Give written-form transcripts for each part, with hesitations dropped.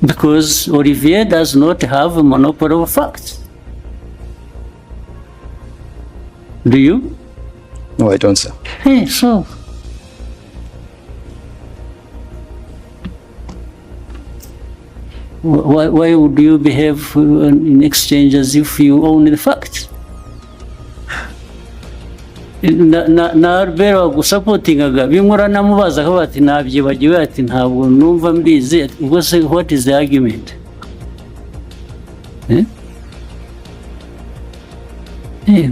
Because Olivier does not have a monopoly of facts. Do you? No, I don't, sir. Hey, so why would you behave in exchange as if you own the facts? na Albert wagusapotingaga bimwe uranamubaza akavuga ati nabyibagiwe, ati ntabwo numva mbizi. Ubwo se what is the argument?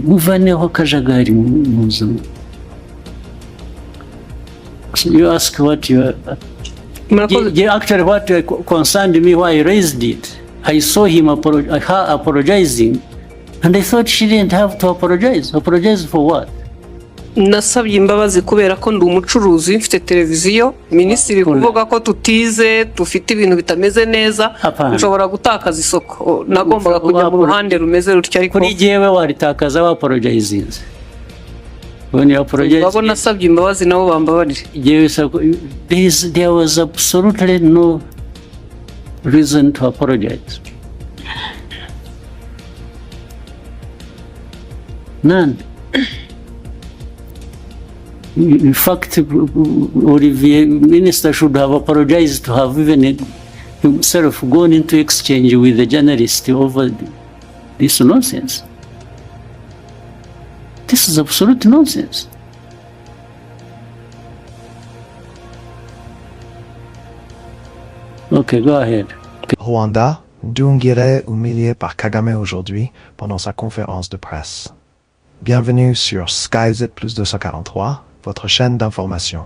Muvaneho akajagari mu buzima. You ask what you actually what concerned me why I raised it. I saw him her apologizing and I thought she didn't have to apologize. Apologize for what? Nasabye imbabazi kubera ko ndi umucuruzi mfite televiziyo, minisitiri kuvuga ko tutize dufite ibintu bitameze neza nshobora gutakaza isoko, nagombaga kujya mu ruhande rumeze rutyo. Ariko kuri jewe waritakaza wa apologizing. When you apologize, babo nasabye imbabazi nabo bambabarire. There was absolutely no reason to apologize. None. In fact, Olivier, Minister should have apologized to have even himself gone into exchange with the journalist over this nonsense. This is absolute nonsense. Okay, go ahead. Rwanda, Nduhungirehe humilié par Kagame aujourd'hui pendant sa conférence de presse. Bienvenue sur SkyZ+243, votre chaîne d'information.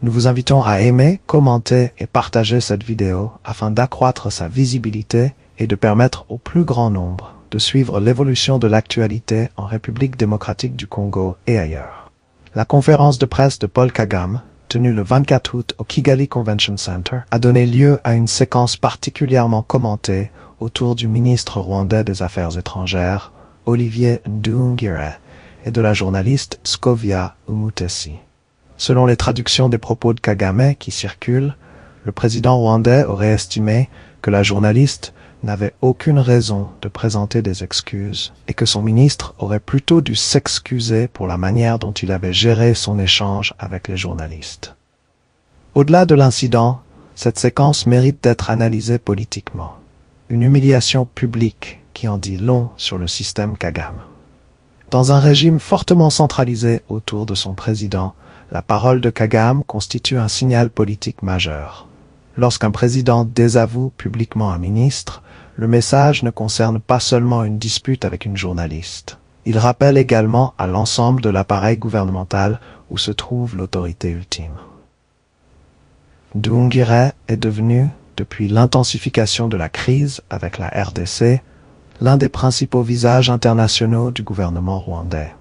Nous vous invitons à aimer, commenter et partager cette vidéo afin d'accroître sa visibilité et de permettre au plus grand nombre de suivre l'évolution de l'actualité en République démocratique du Congo et ailleurs. La conférence de presse de Paul Kagame, tenue le 24 août au Kigali Convention Center, a donné lieu à une séquence particulièrement commentée autour du ministre rwandais des Affaires étrangères, Olivier Nduhungirehe, et de la journaliste Scovia Umutesi. Selon les traductions des propos de Kagame qui circulent, le président rwandais aurait estimé que la journaliste n'avait aucune raison de présenter des excuses et que son ministre aurait plutôt dû s'excuser pour la manière dont il avait géré son échange avec les journalistes. Au-delà de l'incident, cette séquence mérite d'être analysée politiquement. Une humiliation publique qui en dit long sur le système Kagame. Dans un régime fortement centralisé autour de son président, la parole de Kagame constitue un signal politique majeur. Lorsqu'un président désavoue publiquement un ministre, le message ne concerne pas seulement une dispute avec une journaliste. Il rappelle également à l'ensemble de l'appareil gouvernemental où se trouve l'autorité ultime. Nduhungirehe est devenu, depuis l'intensification de la crise avec la RDC, l'un des principaux visages internationaux du gouvernement rwandais.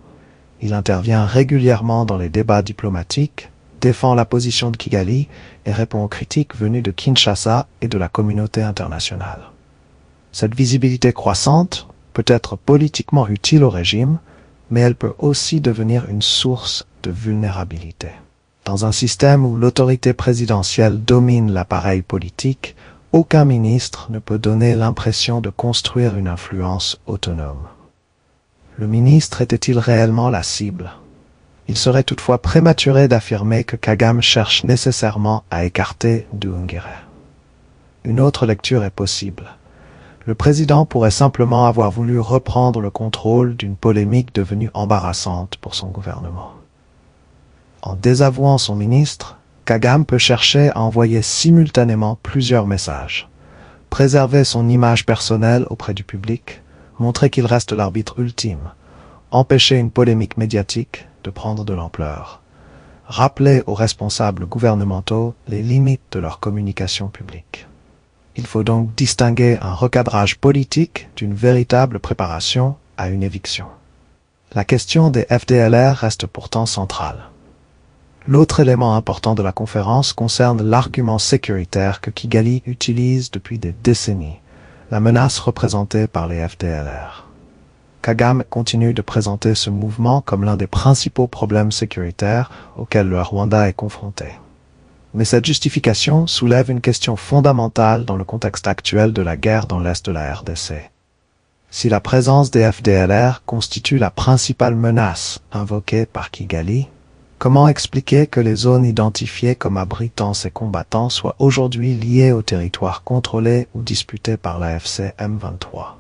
Il intervient régulièrement dans les débats diplomatiques, défend la position de Kigali et répond aux critiques venues de Kinshasa et de la communauté internationale. Cette visibilité croissante peut être politiquement utile au régime, mais elle peut aussi devenir une source de vulnérabilité. Dans un système où l'autorité présidentielle domine l'appareil politique, aucun ministre ne peut donner l'impression de construire une influence autonome. Le ministre était-il réellement la cible? Il serait toutefois prématuré d'affirmer que Kagame cherche nécessairement à écarter Nduhungirehe. Une autre lecture est possible. Le président pourrait simplement avoir voulu reprendre le contrôle d'une polémique devenue embarrassante pour son gouvernement. En désavouant son ministre, Kagame peut chercher à envoyer simultanément plusieurs messages. Préserver son image personnelle auprès du public, montrer qu'il reste l'arbitre ultime, empêcher une polémique médiatique de prendre de l'ampleur, rappeler aux responsables gouvernementaux les limites de leur communication publique. Il faut donc distinguer un recadrage politique d'une véritable préparation à une éviction. La question des FDLR reste pourtant centrale. L'autre élément important de la conférence concerne l'argument sécuritaire que Kigali utilise depuis des décennies, la menace représentée par les FDLR. Kagame continue de présenter ce mouvement comme l'un des principaux problèmes sécuritaires auxquels le Rwanda est confronté. Mais cette justification soulève une question fondamentale dans le contexte actuel de la guerre dans l'Est de la RDC. Si la présence des FDLR constitue la principale menace invoquée par Kigali, comment expliquer que les zones identifiées comme abritant ces combattants soient aujourd'hui liées au territoire contrôlé ou disputé par l'AFC M23?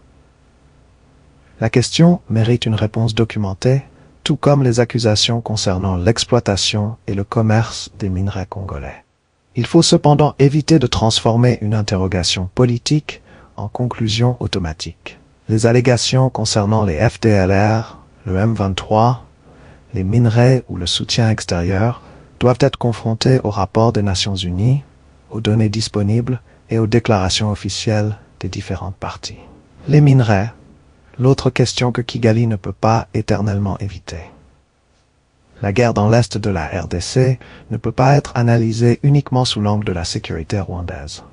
La question mérite une réponse documentée, tout comme les accusations concernant l'exploitation et le commerce des minerais congolais. Il faut cependant éviter de transformer une interrogation politique en conclusion automatique. Les allégations concernant les FDLR, le M23, les minerais ou le soutien extérieur doivent être confrontés au rapport des Nations Unies, aux données disponibles et aux déclarations officielles des différentes parties. Les minerais, l'autre question que Kigali ne peut pas éternellement éviter. La guerre dans l'Est de la RDC ne peut pas être analysée uniquement sous l'angle de la sécurité rwandaise.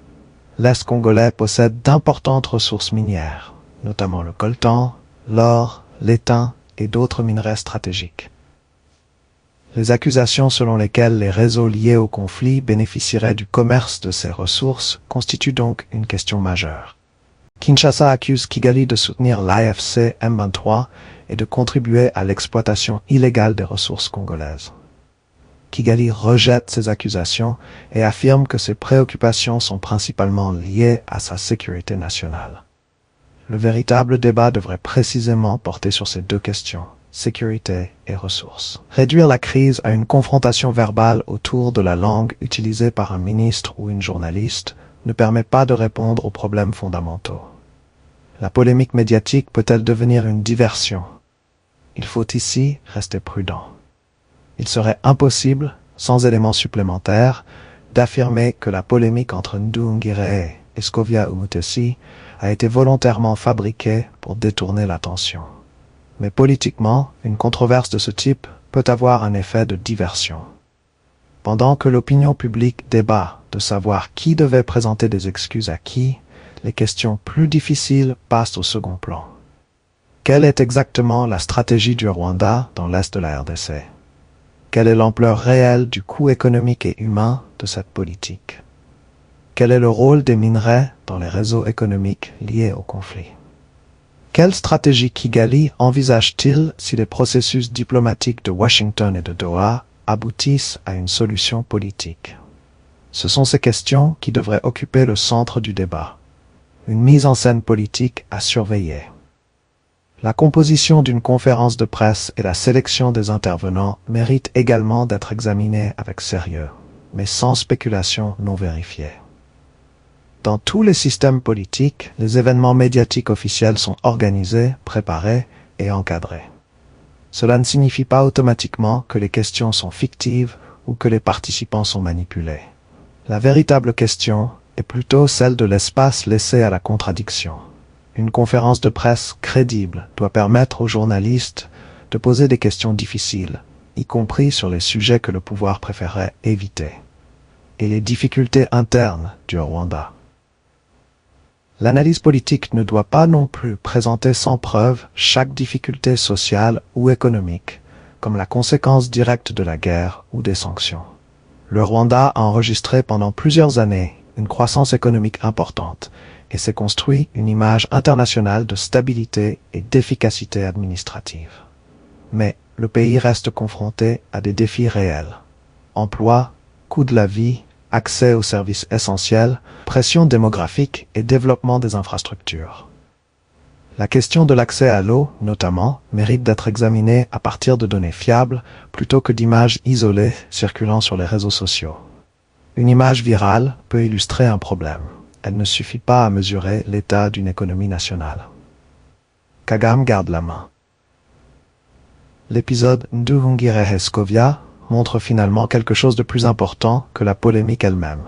L'Est congolais possède d'importantes ressources minières, notamment le coltan, l'or, l'étain et d'autres minerais stratégiques. Les accusations selon lesquelles les réseaux liés au conflit bénéficieraient du commerce de ces ressources constituent donc une question majeure. Kinshasa accuse Kigali de soutenir l'AFC M23 et de contribuer à l'exploitation illégale des ressources congolaises. Kigali rejette ces accusations et affirme que ses préoccupations sont principalement liées à sa sécurité nationale. Le véritable débat devrait précisément porter sur ces deux questions, sécurité et ressources. Réduire la crise à une confrontation verbale autour de la langue utilisée par un ministre ou une journaliste ne permet pas de répondre aux problèmes fondamentaux. La polémique médiatique peut-elle devenir une diversion? Il faut ici rester prudent. Il serait impossible, sans éléments supplémentaires, d'affirmer que la polémique entre Nduhungirehe et Scovia Umutesi a été volontairement fabriquée pour détourner l'attention. Mais politiquement, une controverse de ce type peut avoir un effet de diversion. Pendant que l'opinion publique débat de savoir qui devait présenter des excuses à qui, les questions plus difficiles passent au second plan. Quelle est exactement la stratégie du Rwanda dans l'Est de la RDC? Quelle est l'ampleur réelle du coût économique et humain de cette politique? Quel est le rôle des minerais dans les réseaux économiques liés au conflit? Quelle stratégie Kigali envisage-t-il si les processus diplomatiques de Washington et de Doha aboutissent à une solution politique? Ce sont ces questions qui devraient occuper le centre du débat. Une mise en scène politique à surveiller. La composition d'une conférence de presse et la sélection des intervenants méritent également d'être examinées avec sérieux, mais sans spéculation non vérifiée. Dans tous les systèmes politiques, les événements médiatiques officiels sont organisés, préparés et encadrés. Cela ne signifie pas automatiquement que les questions sont fictives ou que les participants sont manipulés. La véritable question est plutôt celle de l'espace laissé à la contradiction. Une conférence de presse crédible doit permettre aux journalistes de poser des questions difficiles, y compris sur les sujets que le pouvoir préférait éviter, et les difficultés internes du Rwanda. L'analyse politique ne doit pas non plus présenter sans preuve chaque difficulté sociale ou économique, comme la conséquence directe de la guerre ou des sanctions. Le Rwanda a enregistré pendant plusieurs années une croissance économique importante et s'est construit une image internationale de stabilité et d'efficacité administrative. Mais le pays reste confronté à des défis réels. Emploi, coût de la vie, accès aux services essentiels, pression démographique et développement des infrastructures. La question de l'accès à l'eau, notamment, mérite d'être examinée à partir de données fiables plutôt que d'images isolées circulant sur les réseaux sociaux. Une image virale peut illustrer un problème. Elle ne suffit pas à mesurer l'état d'une économie nationale. Kagame garde la main. L'épisode Nduhungirehe Scovia montre finalement quelque chose de plus important que la polémique elle-même.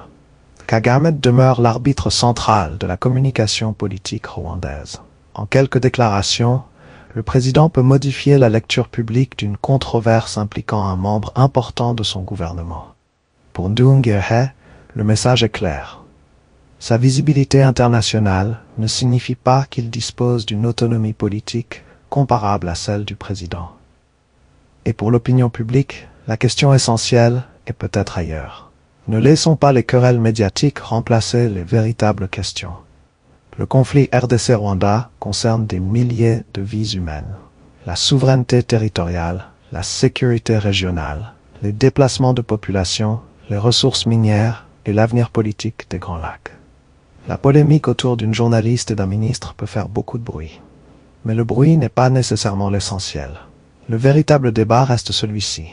Kagame demeure l'arbitre central de la communication politique rwandaise. En quelques déclarations, le président peut modifier la lecture publique d'une controverse impliquant un membre important de son gouvernement. Pour Nduhungirehe, le message est clair. Sa visibilité internationale ne signifie pas qu'il dispose d'une autonomie politique comparable à celle du président. Et pour l'opinion publique, la question essentielle est peut-être ailleurs. Ne laissons pas les querelles médiatiques remplacer les véritables questions. Le conflit RDC-Rwanda concerne des milliers de vies humaines. La souveraineté territoriale, la sécurité régionale, les déplacements de population, les ressources minières et l'avenir politique des Grands Lacs. La polémique autour d'une journaliste et d'un ministre peut faire beaucoup de bruit. Mais le bruit n'est pas nécessairement l'essentiel. Le véritable débat reste celui-ci.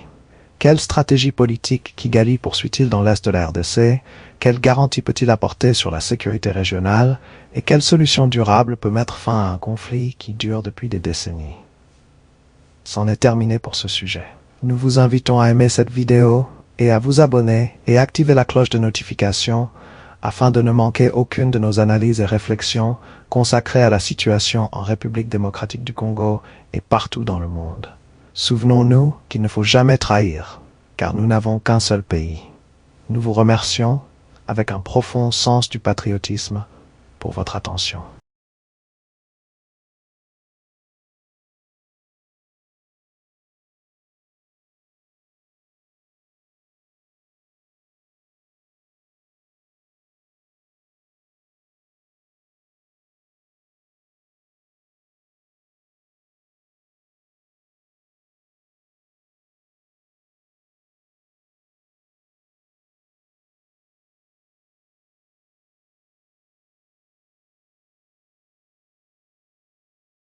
Quelle stratégie politique Kigali poursuit-il dans l'est de la RDC? Quelle garantie peut-il apporter sur la sécurité régionale? Et quelle solution durable peut mettre fin à un conflit qui dure depuis des décennies? C'en est terminé pour ce sujet. Nous vous invitons à aimer cette vidéo et à vous abonner et activer la cloche de notification afin de ne manquer aucune de nos analyses et réflexions consacrées à la situation en République démocratique du Congo et partout dans le monde. Souvenons-nous qu'il ne faut jamais trahir, car nous n'avons qu'un seul pays. Nous vous remercions, avec un profond sens du patriotisme, pour votre attention.